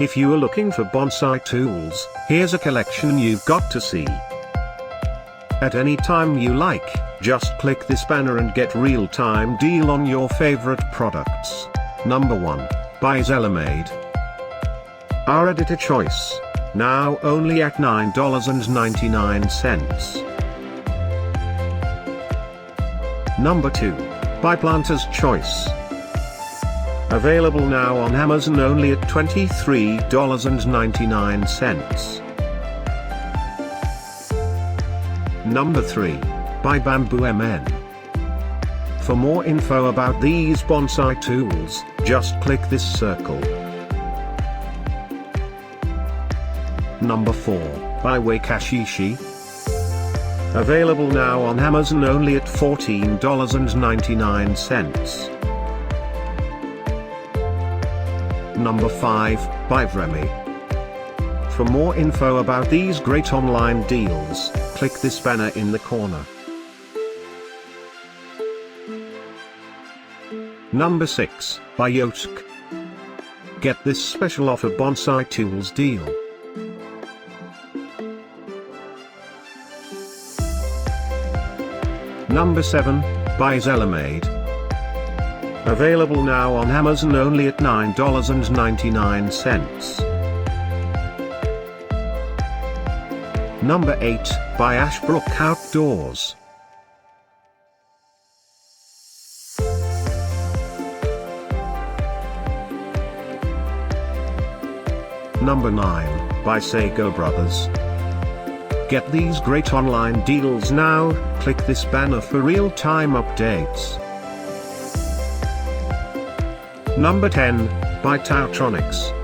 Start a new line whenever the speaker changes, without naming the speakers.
If you are looking for bonsai tools, here's a collection you've got to see. At any time you like, just click this banner and get real-time deal on your favorite products. Number 1. By Zelar. Our editor choice. Now only at $9.99. Number 2. By Planter's Choice. Available now on Amazon only at $23.99. Number 3. By BambooMN. For more info about these bonsai tools, just click this circle. Number 4. By Wakashishi. Available now on Amazon only at $14.99. Number 5, by Vremi. For more info about these great online deals, click this banner in the corner. Number 6, by Yotek. Get this special offer bonsai tools deal. Number 7, by Zelar. Available now on Amazon only at $9.99. Number 8, by Ashbrook Outdoors. Number 9, by Sago Brothers. Get these great online deals now, click this banner for real-time updates. Number 10, by Patio.